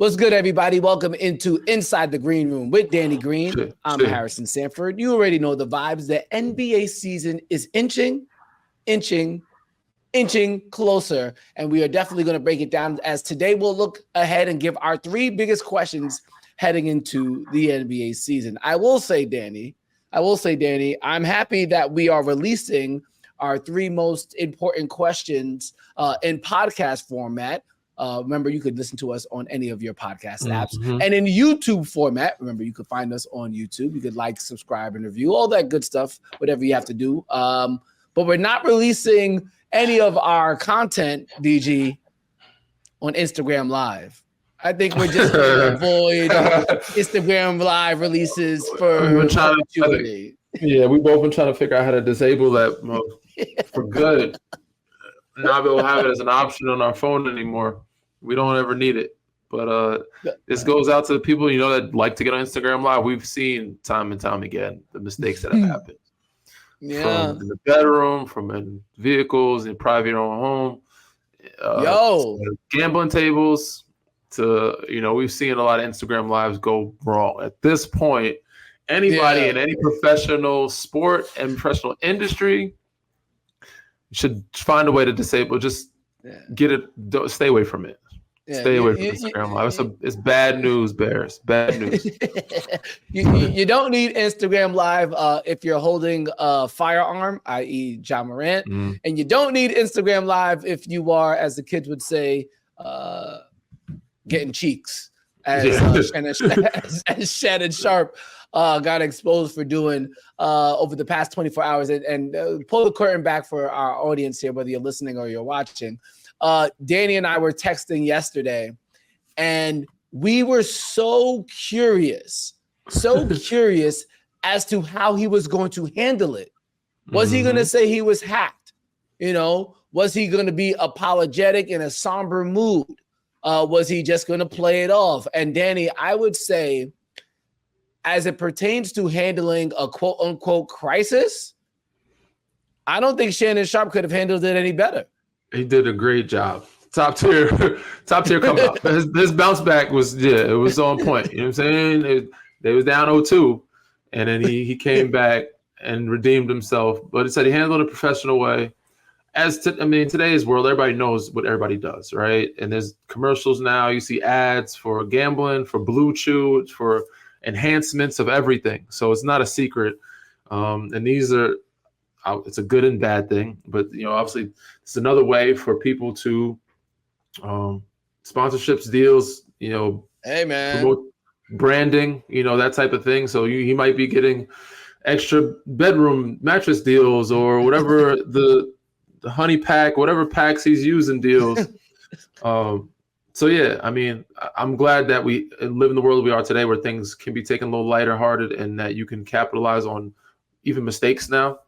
What's good, everybody? Welcome into Inside the Green Room with Danny Green. I'm Harrison Sanford. You already know the vibes. The NBA season is inching closer, and we are definitely going to break it down, as today we'll look ahead and give our three biggest questions heading into the NBA season. I will say, Danny, I'm happy that we are releasing our three most important questions in podcast format. Remember, you could listen to us on any of your podcast apps. And in YouTube format, remember, you could find us on YouTube. You could like, subscribe, and review, all that good stuff, whatever you have to do. But we're not releasing any of our content, DG, on Instagram Live. I think we're just going to avoid Instagram Live releases for opportunity. We've both been trying to figure out how to disable that for good. Not be able to have it as an option on our phone anymore. We don't ever need it. But this goes out to the people, that like to get on Instagram Live. We've seen time and time again the mistakes that have happened. Yeah. From in the bedroom, from in vehicles, in private own home. Gambling tables to, we've seen a lot of Instagram Lives go wrong. At this point, anybody in any professional sport and professional industry should find a way to disable. Just get it. Stay away from it. Stay away from Instagram Live. It's bad news, Bears. Bad news. You don't need Instagram Live if you're holding a firearm, i.e. John Morant. And you don't need Instagram Live if you are, as the kids would say, getting cheeks, as Shannon Sharp got exposed for doing over the past 24 hours. And pull the curtain back for our audience here, whether you're listening or you're watching. Danny and I were texting yesterday, and we were so curious as to how he was going to handle it. Was he going to say he was hacked? Was he going to be apologetic in a somber mood? Was he just going to play it off? And Danny, I would say, as it pertains to handling a quote unquote crisis, I don't think Shannon Sharp could have handled it any better. He did a great job. Top tier comeback. His bounce back was it was on point. You know what I'm saying? They was down 0-2, and then he came back and redeemed himself. But it said he handled it a professional way. Today's world, everybody knows what everybody does, right? And there's commercials now. You see ads for gambling, for Blue Chew, for enhancements of everything. So it's not a secret. And these are. It's a good and bad thing, but obviously it's another way for people to sponsorships, deals, hey man, promote branding, that type of thing. So he might be getting extra bedroom mattress deals or whatever the honey pack, whatever packs he's using deals. I'm glad that we live in the world we are today, where things can be taken a little lighter hearted and that you can capitalize on even mistakes now.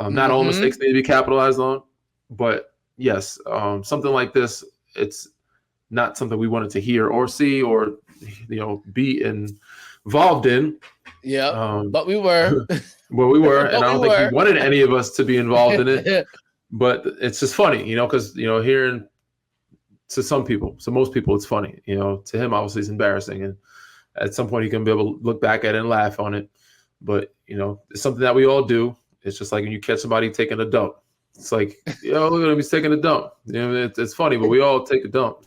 Not all mistakes need to be capitalized on, but yes, something like this, it's not something we wanted to hear or see or, be involved in. Yeah, but we were. Well, we were, and I don't think we wanted any of us to be involved in it. But it's just funny, because, hearing to some people, so most people, it's funny. To him, obviously, it's embarrassing. And at some point, he can be able to look back at it and laugh on it. But, it's something that we all do. It's just like when you catch somebody taking a dump. It's like, look at him, he's taking a dump. It's funny, but we all take a dump.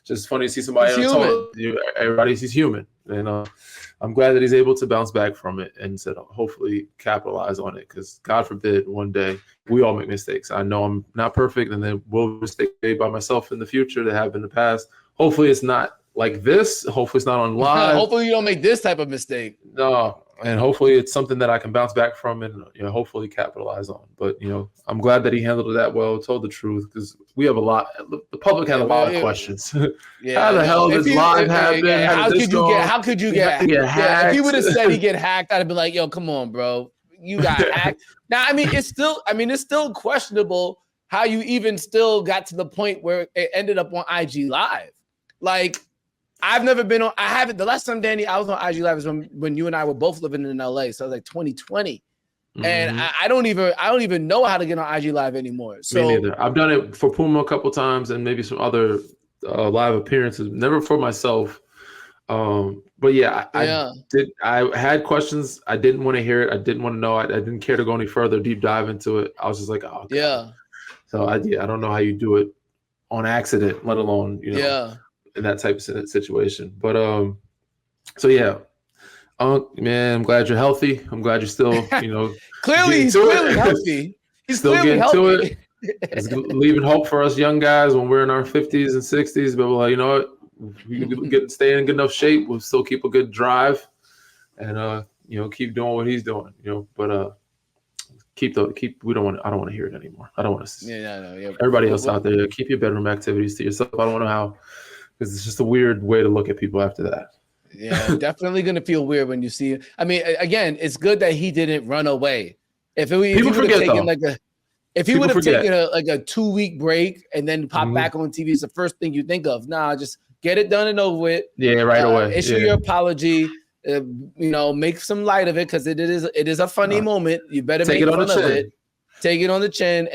Just funny to see somebody else. He's human. And I'm glad that he's able to bounce back from it and said, hopefully capitalize on it. Because God forbid, one day we all make mistakes. I know I'm not perfect, and then will mistake made by myself in the future that have in the past. Hopefully it's not like this. Hopefully it's not on live. Hopefully you don't make this type of mistake. No. And hopefully it's something that I can bounce back from and hopefully capitalize on. But I'm glad that he handled it that well, told the truth, because we have a lot. The public had a lot of questions. How the hell did live happen? How could you get hacked? If he would have said he get hacked, I'd have been like, yo, come on, bro, you got hacked. Now, it's still questionable how you even still got to the point where it ended up on IG Live. Like, I've never been on. I haven't. The last time, Danny, I was on IG Live was when you and I were both living in LA. So it was like 2020, and I don't even know how to get on IG Live anymore. So me neither. I've done it for Puma a couple times and maybe some other live appearances, never for myself. But yeah, I had questions. I didn't want to hear it. I didn't want to know. I didn't care to go any further, deep dive into it. I was just like, oh, God. Yeah. So I don't know how you do it on accident, let alone, in that type of situation. But so yeah. Man, I'm glad you're healthy. I'm glad you're still, clearly he's clearly healthy. He's still getting to it. It's leaving hope for us young guys when we're in our 50s and 60s. But we're like, you know what? We stay in good enough shape. We'll still keep a good drive, and keep doing what he's doing. But keep. We don't want. I don't want to hear it anymore. I don't want to. Yeah. Everybody else out there, keep your bedroom activities to yourself. I don't know how, because it's just a weird way to look at people after that. Yeah, definitely gonna feel weird when you see it. I mean, again, it's good that he didn't run away. If he would have taken a 2-week break and then pop back on TV, it's the first thing you think of. Nah, just get it done and over with. Yeah, right away. Issue your apology. Make some light of it, because it is a funny moment. You better make fun of it. Take it on the chin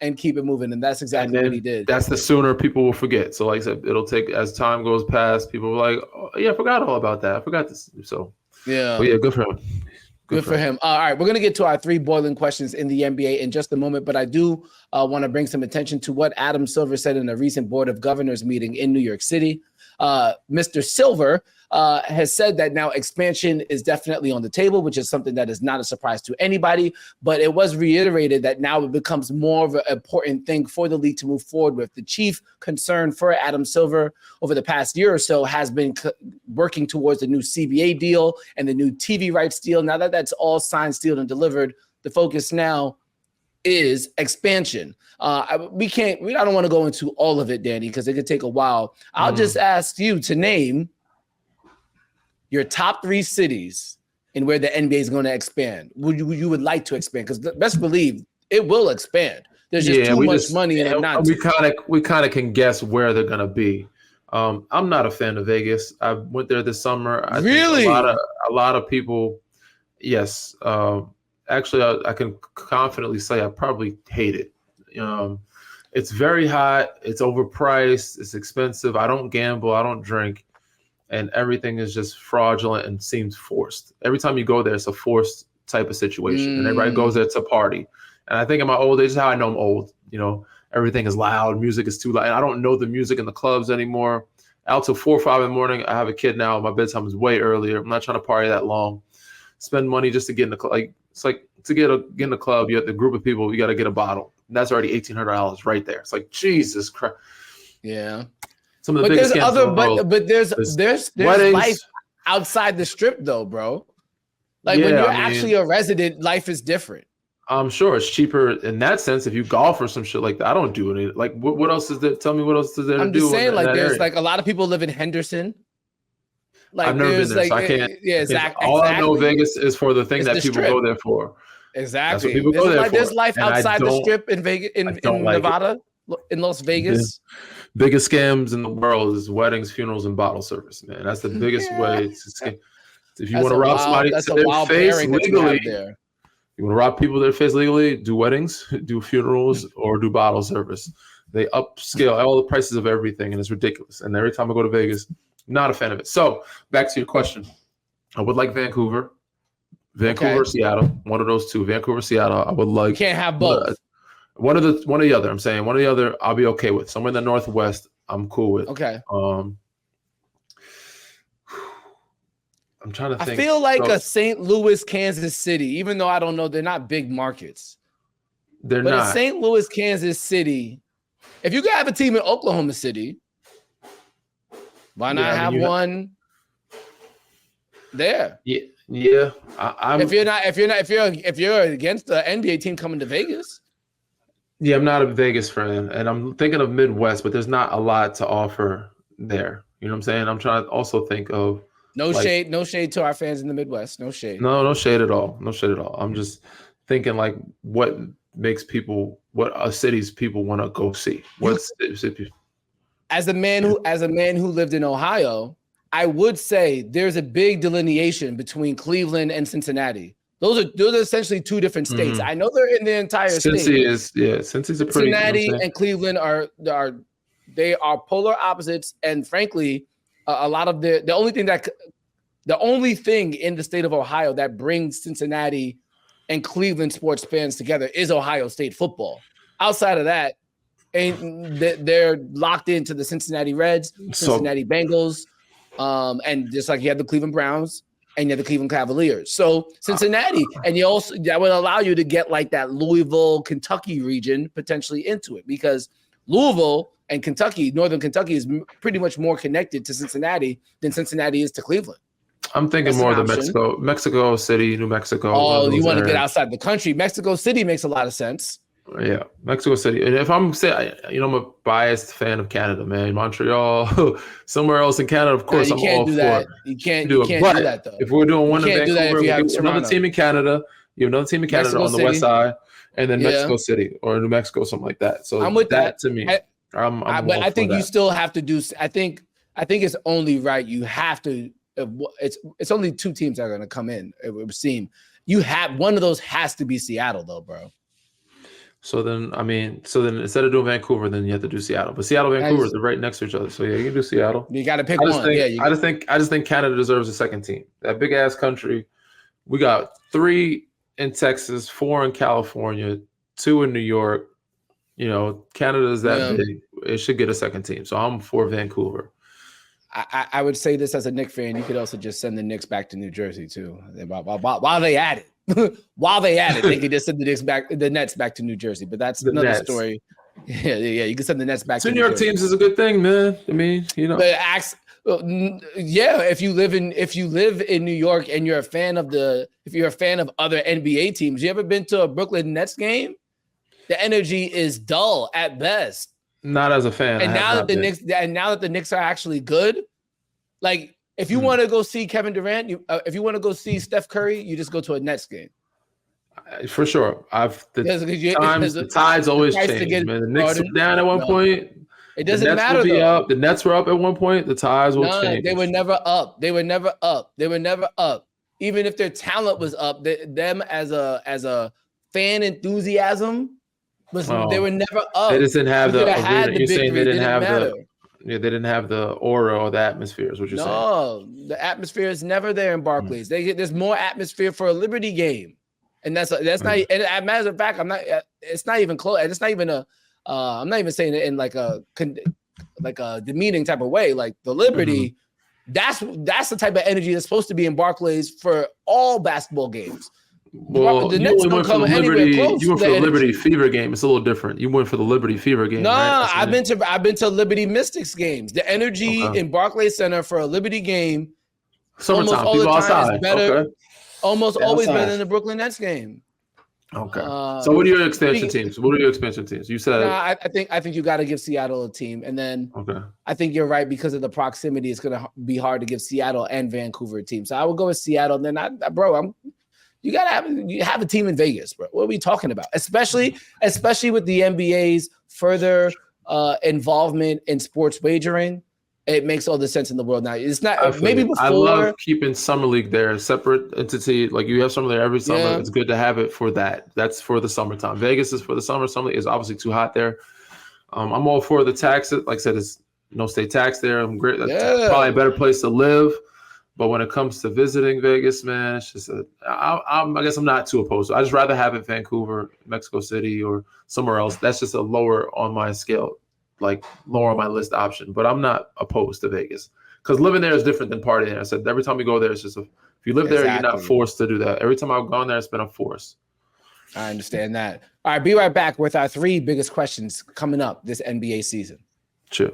and keep it moving. And that's exactly what he did. That's the sooner people will forget. So like I said, it'll take, as time goes past, people will like, oh, yeah, I forgot all about that. I forgot this. So yeah, good for him. Good for him. All right, we're going to get to our 3 boiling questions in the NBA in just a moment, but I do want to bring some attention to what Adam Silver said in a recent Board of Governors meeting in New York City. Mr. Silver has said that now expansion is definitely on the table, which is something that is not a surprise to anybody, but it was reiterated that now it becomes more of an important thing for the league to move forward with. The chief concern for Adam Silver over the past year or so has been working towards the new CBA deal and the new TV rights deal. Now that that's all signed, sealed, and delivered, the focus now is expansion. I don't want to go into all of it, Danny, because it could take a while. I'll just ask you to name your top 3 cities in where the NBA is going to expand. You would like to expand? Because best believe it will expand. There's just too much money in it. We kind of can guess where they're going to be. I'm not a fan of Vegas. I went there this summer. Really? A lot of people. Yes. Actually, I can confidently say I probably hate it. It's very hot. It's overpriced. It's expensive. I don't gamble. I don't drink. And everything is just fraudulent and seems forced. Every time you go there, it's a forced type of situation. And everybody goes there to party. And I think in my old age, how I know I'm old, everything is loud. Music is too loud. And I don't know the music in the clubs anymore. Out till 4 or 5 in the morning. I have a kid now. My bedtime is way earlier. I'm not trying to party that long. Spend money just to get in the club. Like, it's like to get in the club, you have the group of people, you got to get a bottle. And that's already $1,800 right there. It's like, Jesus Christ. Yeah. Some of the biggest scams. But there's life outside the strip though, bro. Like when you're actually a resident, life is different. I'm sure it's cheaper in that sense. If you golf or some shit like that, I don't do it. Like what else is there? Tell me what else is there to do? I'm just saying, like there's like a lot of people live in Henderson. Like I've never been there, so I can't. Yeah, exactly. All I know Vegas is for the thing that people go there for. Exactly. That's what people go there for. There's life outside the strip in Vegas, in Nevada, in Las Vegas. Biggest scams in the world is weddings, funerals, and bottle service, man. That's the biggest way to scam. If you want to rob somebody to their face legally, you want to rob people to their face legally, do weddings, do funerals, or do bottle service. They upscale all the prices of everything, and it's ridiculous. And every time I go to Vegas, not a fan of it. So back to your question. I would like Vancouver, Seattle, one of those two. Vancouver, Seattle. I would like. You can't have both. One of the other. I'm saying one of the other. I'll be okay with. Somewhere in the Northwest, I'm cool with. Okay. I'm trying to think. I feel like a St. Louis, Kansas City, even though I don't know, they're not big markets. They're not. But St. Louis, Kansas City, if you could have a team in Oklahoma City, why not have one there? Yeah. If you're against the NBA team coming to Vegas. Yeah, I'm not a Vegas fan, and I'm thinking of Midwest, but there's not a lot to offer there. You know what I'm saying? I'm trying to also think of no shade to our fans in the Midwest. No shade. No shade at all. No shade at all. I'm just thinking like what cities people want to go see. As a man who lived in Ohio, I would say there's a big delineation between Cleveland and Cincinnati. Those are essentially two different states. I know they're in the entire state. Cincy's a pretty. Cincinnati and Cleveland are They are polar opposites, and frankly, a lot of the only thing in the state of Ohio that brings Cincinnati and Cleveland sports fans together is Ohio State football. Outside of that, they're locked into the Cincinnati Reds, Cincinnati Bengals, and just like you have the Cleveland Browns and you have the Cleveland Cavaliers. So Cincinnati, and you also that would allow you to get like that Louisville, Kentucky region potentially into it, because Louisville and Kentucky, Northern Kentucky, is pretty much more connected to Cincinnati than Cincinnati is to Cleveland. I'm thinking more of the Mexico City, New Mexico. Oh, you want to get outside the country? Mexico City makes a lot of sense. Yeah, Mexico City. And if I'm saying, I'm a biased fan of Canada, man. Montreal, somewhere else in Canada, of course, I'm all for it. You can't do that, though. If we're doing one in Vancouver, we have another team in Canada. You have another team in Canada on the west side, and then Mexico City or New Mexico, something like that. So I'm with that. To me, but I think you still have to do. I think it's only right. You have to. It's only two teams that are going to come in. It would seem you have one of those has to be Seattle, though, bro. So then instead of doing Vancouver, then you have to do Seattle. But Seattle, Vancouver, they're right next to each other. So yeah, you can do Seattle. You got to pick one. I just think Canada deserves a second team. That big ass country. We got 3 in Texas, 4 in California, 2 in New York. Canada is that big. It should get a second team. So I'm for Vancouver. I would say this as a Knicks fan. You could also just send the Knicks back to New Jersey too. While they at it. They could just send the Nets back to New Jersey, but that's another story. Yeah. You can send the Nets back. 2 New York teams is a good thing, man. I mean, if you live in New York and you're a fan of other NBA teams, you ever been to a Brooklyn Nets game? The energy is dull at best. Not as a fan. And now that the Knicks are actually good, like. If you want to go see Kevin Durant, if you want to go see Steph Curry, you just go to a Nets game. For sure. The tides always change, man. The Knicks were down at one point. It doesn't matter, though. The Nets were up at one point. The tides will change. They were never up. Even if their talent was up, them as a fan enthusiasm, they were never up. They just didn't have the arena. You're saying they didn't have the... Yeah, they didn't have the aura or the atmosphere, is what you're saying. No, the atmosphere is never there in Barclays. There's more atmosphere for a Liberty game, and that's not. And as a matter of fact, it's not even close. It's not even I'm not even saying it in like a demeaning type of way. Like the Liberty, that's the type of energy that's supposed to be in Barclays for all basketball games. Well, the Nets don't come anywhere close. You went for the Liberty Fever game. It's a little different. You went for the Liberty Fever game. No, right? I've been to Liberty Mystics games. The energy in Barclays Center for a Liberty game, summertime, people outside, is better. Almost always better than the Brooklyn Nets game. Okay. So what are your expansion teams? You said. I think you got to give Seattle a team, and then I think you're right because of the proximity. It's going to be hard to give Seattle and Vancouver a team. So I would go with Seattle. And then you gotta have a team in Vegas, bro. What are we talking about? Especially with the NBA's further involvement in sports wagering, it makes all the sense in the world now. It's not maybe before. I love keeping Summer League there, a separate entity. Like you have Summer League every summer. Yeah. It's good to have it for that. That's for the summertime. Vegas is for the summer. Summer League is obviously too hot there. I'm all for the taxes. Like I said, it's no state tax there. I'm great. That's probably a better place to live. But when it comes to visiting Vegas, man, it's just I guess I'm not too opposed. I just rather have it Vancouver, Mexico City, or somewhere else. That's just a lower on my scale, like lower on my list option. But I'm not opposed to Vegas because living there is different than partying. I said every time you go there, it's just if you live there, you're not forced to do that. Every time I've gone there, it's been a force. I understand that. All right, be right back with our 3 biggest questions coming up this NBA season. Sure.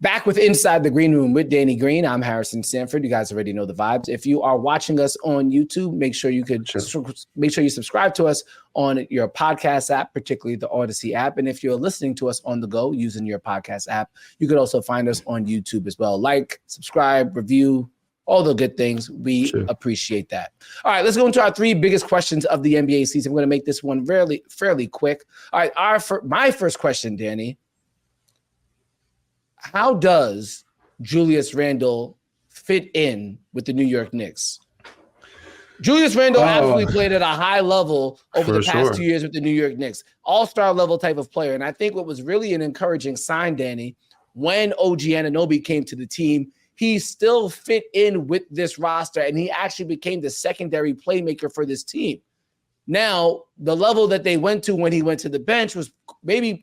Back with Inside the Green Room with Danny Green. I'm Harrison Sanford. You guys already know the vibes. If you are watching us on YouTube, make sure you subscribe to us on your podcast app, particularly the Audacy app. And if you're listening to us on the go using your podcast app, you could also find us on YouTube as well. Like, subscribe, review, all the good things. We appreciate that. All right, let's go into our 3 biggest questions of the NBA season. I'm going to make this one fairly quick. All right, my first question, Danny. How does Julius Randle fit in with the New York Knicks? Julius Randle absolutely played at a high level over the past 2 years with the New York Knicks. All-star level type of player. And I think what was really an encouraging sign, Danny, when OG Anunoby came to the team, he still fit in with this roster, and he actually became the secondary playmaker for this team. Now, the level that they went to when he went to the bench was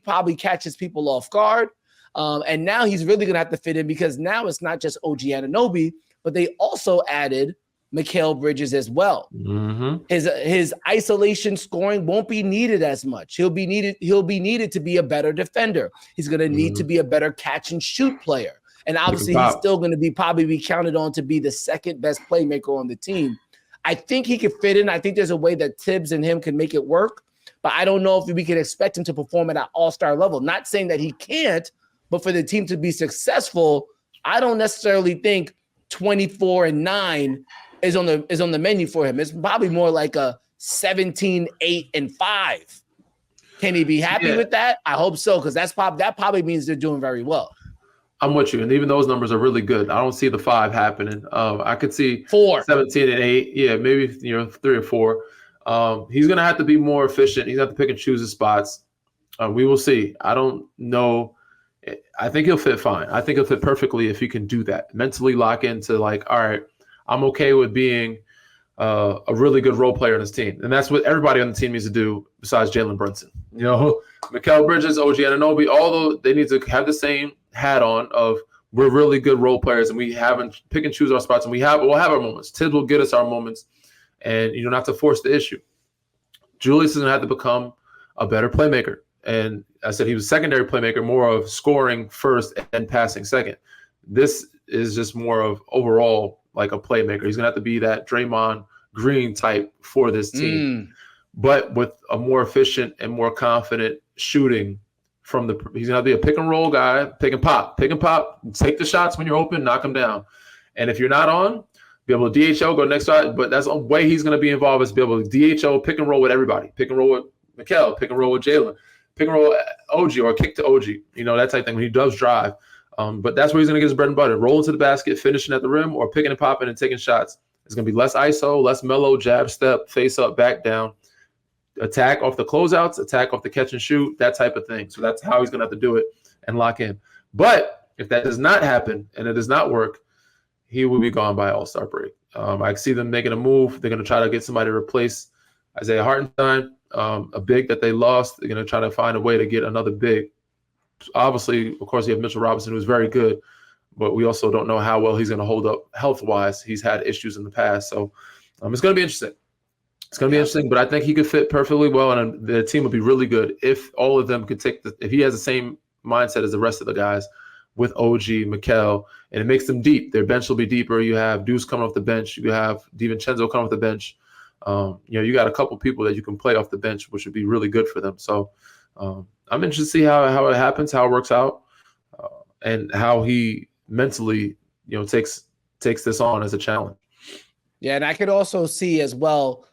probably catches people off guard. And now he's really going to have to fit in because now it's not just OG Anunoby, but they also added Mikal Bridges as well. Mm-hmm. His isolation scoring won't be needed as much. He'll be needed to be a better defender. He's going to need to be a better catch and shoot player. And obviously he's still going to probably be counted on to be the second best playmaker on the team. I think he could fit in. I think there's a way that Tibbs and him can make it work, but I don't know if we can expect him to perform at an all-star level. Not saying that he can't, but for the team to be successful, I don't necessarily think 24-9 is on the menu for him. It's probably more like a 17-8-5. Can he be happy with that? I hope so, because that probably means they're doing very well. I'm with you, and even those numbers are really good. I don't see the 5 happening. I could see 4, 17-8. Yeah, maybe 3 or 4. He's gonna have to be more efficient. He's gonna have to pick and choose his spots. We will see. I don't know. I think he'll fit fine. I think he'll fit perfectly if he can do that. Mentally lock into like, all right, I'm okay with being a really good role player on his team. And that's what everybody on the team needs to do besides Jalen Brunson. Mikal Bridges, OG Anunoby, although they need to have the same hat on of we're really good role players and we haven't pick and choose our spots, and we'll have our moments. Tibbs will get us our moments, and you don't have to force the issue. Julius is going to have to become a better playmaker. And I said he was a secondary playmaker, more of scoring first and passing second. This is just more of overall like a playmaker. He's going to have to be that Draymond Green type for this team, but with a more efficient and more confident shooting from the – he's going to be a pick and roll guy, pick and pop, take the shots when you're open, knock them down. And if you're not on, be able to DHO, go next side. But that's the way he's going to be involved, is be able to DHO, pick and roll with everybody. Pick and roll with Mikal, pick and roll with Jalen, pick and roll OG or kick to OG, that type of thing when he does drive. But that's where he's going to get his bread and butter. Rolling to the basket, finishing at the rim, or picking and popping and taking shots. It's going to be less ISO, less mellow, jab step, face up, back down, attack off the closeouts, attack off the catch and shoot, that type of thing. So that's how he's going to have to do it and lock in. But if that does not happen and it does not work, he will be gone by All-Star break. I see them making a move. They're going to try to get somebody to replace Isaiah Hartenstein, a big that they lost. They're going to try to find a way to get another big. Obviously, of course, you have Mitchell Robinson, who's very good, but we also don't know how well he's going to hold up health-wise. He's had issues in the past. So it's going to be interesting. It's going to be interesting, but I think he could fit perfectly well, and the team would be really good if all of them could if he has the same mindset as the rest of the guys with OG, Mikal, and it makes them deep. Their bench will be deeper. You have Deuce coming off the bench. You have DiVincenzo coming off the bench. You got a couple people that you can play off the bench, which would be really good for them. So I'm interested to see how it happens, how it works out, and how he mentally, takes this on as a challenge. Yeah, and I could also see as well,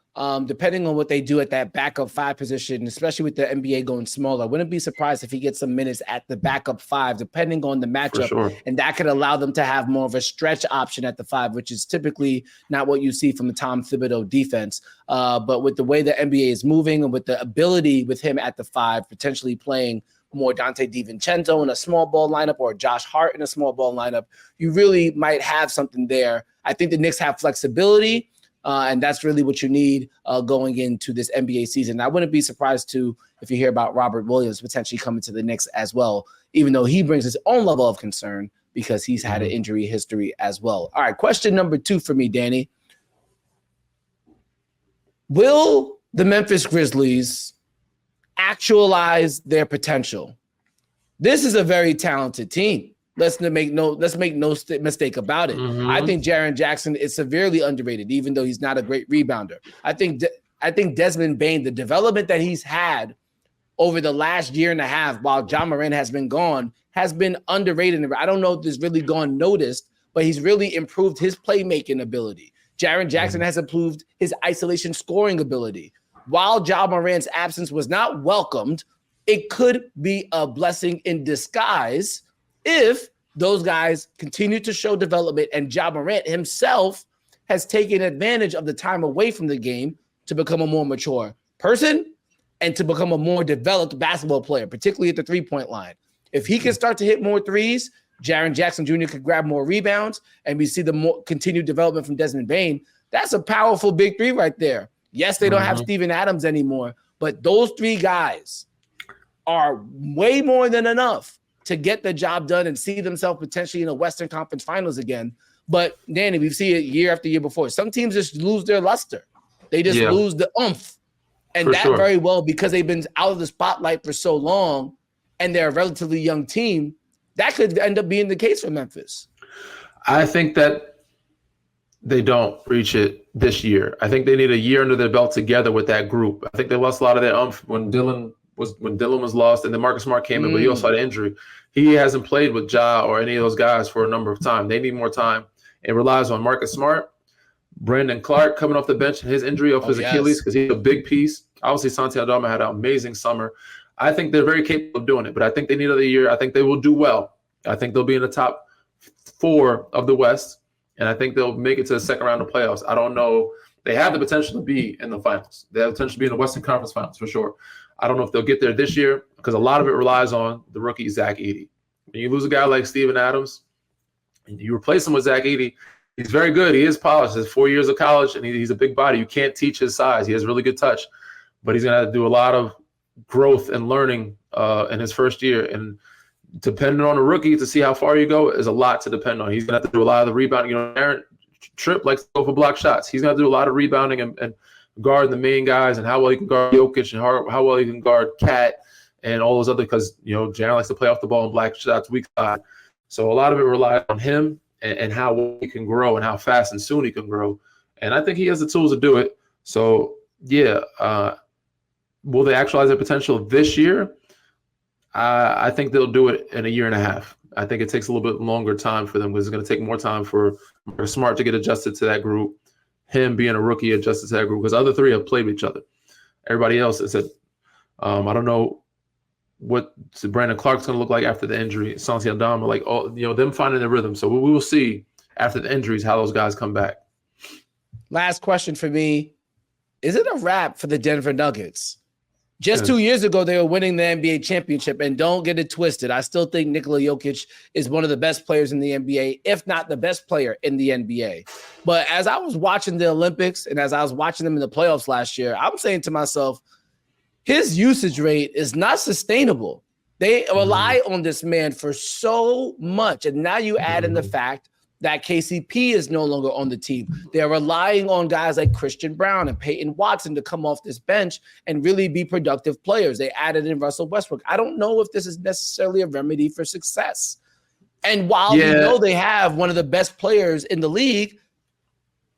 depending on what they do at that backup 5 position, especially with the NBA going smaller, I wouldn't be surprised if he gets some minutes at the backup 5, depending on the matchup. Sure. And that could allow them to have more of a stretch option at the 5, which is typically not what you see from the Tom Thibodeau defense. But with the way the NBA is moving and with the ability with him at the 5, potentially playing more Dante DiVincenzo in a small ball lineup or Josh Hart in a small ball lineup, you really might have something there. I think the Knicks have flexibility. And that's really what you need going into this NBA season. I wouldn't be surprised if you hear about Robert Williams potentially coming to the Knicks as well, even though he brings his own level of concern because he's had an injury history as well. All right, question number 2 for me, Danny. Will the Memphis Grizzlies actualize their potential? This is a very talented team. Let's make no mistake about it. Mm-hmm. I think Jaren Jackson is severely underrated, even though he's not a great rebounder. I think Desmond Bane, the development that he's had over the last year and a half while John Morant has been gone, has been underrated. I don't know if this really gone noticed, but he's really improved his playmaking ability. Jaren Jackson has improved his isolation scoring ability. While John Morant's absence was not welcomed, it could be a blessing in disguise if those guys continue to show development and Ja Morant himself has taken advantage of the time away from the game to become a more mature person and to become a more developed basketball player, particularly at the three-point line. If he can start to hit more threes, Jaren Jackson Jr. could grab more rebounds, and we see the more continued development from Desmond Bane. That's a powerful big three right there. Yes, they don't have Steven Adams anymore, but those three guys are way more than enough to get the job done and see themselves potentially in a Western Conference Finals again. But, Danny, we've seen it year after year before. Some teams just lose their luster. They just lose the oomph. And very well, because they've been out of the spotlight for so long and they're a relatively young team, that could end up being the case for Memphis. I think that they don't reach it this year. I think they need a year under their belt together with that group. I think they lost a lot of their oomph when Dylan was lost, and then Marcus Smart came in, but he also had an injury. He hasn't played with Ja or any of those guys for a number of time. They need more time. It relies on Marcus Smart, Brandon Clark coming off the bench, and his injury off his Achilles, because he's a big piece. Obviously, Santi Aldama had an amazing summer. I think they're very capable of doing it, but I think they need another year. I think they will do well. I think they'll be in the top 4 of the West, and I think they'll make it to the second round of playoffs. I don't know. They have the potential to be in the finals. They have the potential to be in the Western Conference Finals for sure. I don't know if they'll get there this year, because a lot of it relies on the rookie Zach Edey. When you lose a guy like Steven Adams, and you replace him with Zach Edey, he's very good. He is polished. He has 4 years of college, and he's a big body. You can't teach his size. He has really good touch, but he's going to have to do a lot of growth and learning in his first year. And depending on a rookie to see how far you go is a lot to depend on. He's going to have to do a lot of the rebounding. Aaron Tripp likes to go for block shots. He's going to have to do a lot of rebounding and guard the main guys, and how well he can guard Jokic, and how well he can guard Cat and all those other, because Jaren likes to play off the ball and block shots weak side. So a lot of it relies on him and how well he can grow and how fast and soon he can grow. And I think he has the tools to do it. So will they actualize their potential this year? I think they'll do it in a year and a half. I think it takes a little bit longer time for them, because it's going to take more time for Smart to get adjusted to that group, him being a rookie adjusted to that group, because the other three have played with each other. Everybody else has said, I don't know what Brandon Clark's going to look like after the injury. Santi Aldama, them finding their rhythm. So we will see after the injuries how those guys come back. Last question for me. Is it a wrap for the Denver Nuggets? Just 2 years ago, they were winning the NBA championship, and don't get it twisted. I still think Nikola Jokic is one of the best players in the NBA, if not the best player in the NBA. But as I was watching the Olympics and as I was watching them in the playoffs last year, I'm saying to myself, his usage rate is not sustainable. They rely on this man for so much. And now you add in the fact that KCP is no longer on the team. They're relying on guys like Christian Brown and Peyton Watson to come off this bench and really be productive players. They added in Russell Westbrook. I don't know if this is necessarily a remedy for success. And while we know they have one of the best players in the league,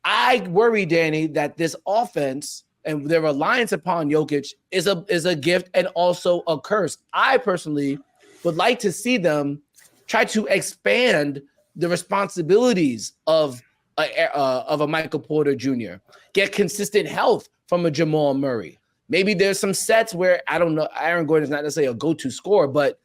I worry, Danny, that this offense and their reliance upon Jokic is a gift and also a curse. I personally would like to see them try to expand the responsibilities of a Michael Porter Jr., get consistent health from a Jamal Murray. Maybe there's some sets where, I don't know, Aaron Gordon is not necessarily a go-to scorer, but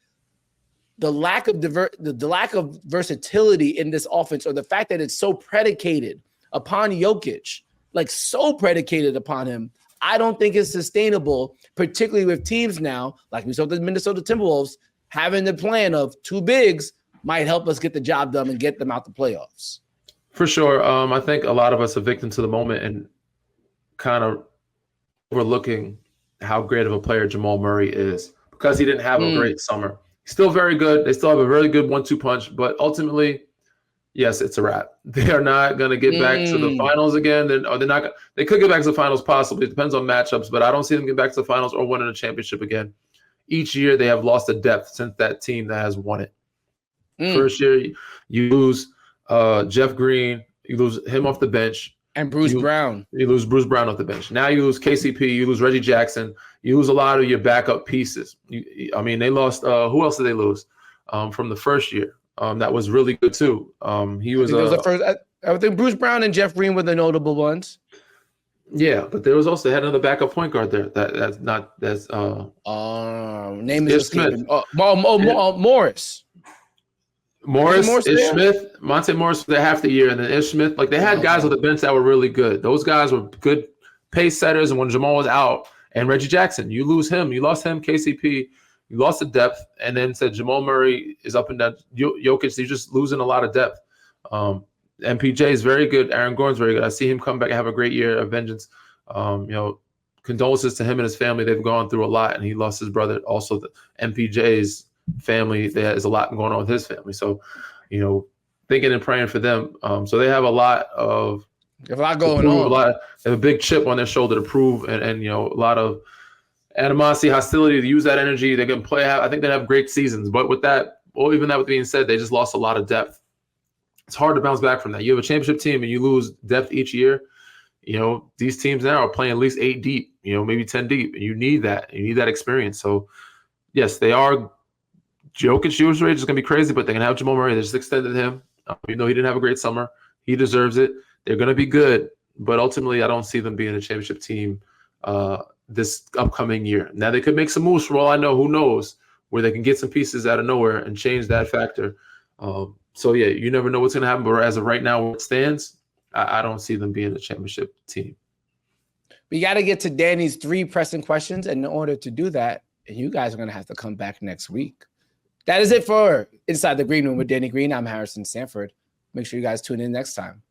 the lack of versatility in this offense, or the fact that it's so predicated upon Jokic, like so predicated upon him, I don't think is sustainable, particularly with teams now, like we saw the Minnesota Timberwolves, having the plan of two bigs might help us get the job done and get them out the playoffs. For sure. I think a lot of us are victim to the moment and kind of overlooking how great of a player Jamal Murray is, because he didn't have a great summer. He's still very good. They still have a really good 1-2 punch, but ultimately, yes, it's a wrap. They are not going to get back to the finals again. They're not. They could get back to the finals possibly. It depends on matchups, but I don't see them get back to the finals or winning a championship again. Each year they have lost a depth since that team that has won it. First year, you lose Jeff Green, you lose him off the bench. And Bruce Brown. You lose Bruce Brown off the bench. Now you lose KCP, you lose Reggie Jackson, you lose a lot of your backup pieces. They lost, who else did they lose from the first year? That was really good too. He was the first. I think Bruce Brown and Jeff Green were the notable ones. Yeah, but there was also, they had another backup point guard there. Name is escaping. Morris. Morris, Ish Smith, Monte Morris for half the year, and then Ish Smith. Like they had guys on the bench that were really good. Those guys were good pace setters. And when Jamal was out, and Reggie Jackson, you lose him. You lost him, KCP. You lost the depth, and then said Jamal Murray is up and down. Jokic, you're just losing a lot of depth. MPJ is very good. Aaron Gordon's very good. I see him come back and have a great year of vengeance. Condolences to him and his family. They've gone through a lot, and he lost his brother. Also, the MPJ's family, there's a lot going on with his family. So, thinking and praying for them. So they have a lot going on. They have a big chip on their shoulder to prove, and a lot of animosity, hostility to use that energy. They can play. I think they have great seasons, but with that, even that being said, they just lost a lot of depth. It's hard to bounce back from that. You have a championship team and you lose depth each year. These teams now are playing at least 8 deep, maybe 10 deep. And you need that. You need that experience. So, yes, they are. Jokic usage rate is going to be crazy, but they can have Jamal Murray. They just extended him. Even though he didn't have a great summer, he deserves it. They're going to be good, but ultimately, I don't see them being a championship team this upcoming year. Now, they could make some moves for all I know. Who knows? Where they can get some pieces out of nowhere and change that factor. So, yeah, you never know what's going to happen. But as of right now, where it stands, I don't see them being a championship team. We got to get to Danny's 3 pressing questions. And in order to do that, you guys are going to have to come back next week. That is it for Inside the Green Room with Danny Green. I'm Harrison Sanford. Make sure you guys tune in next time.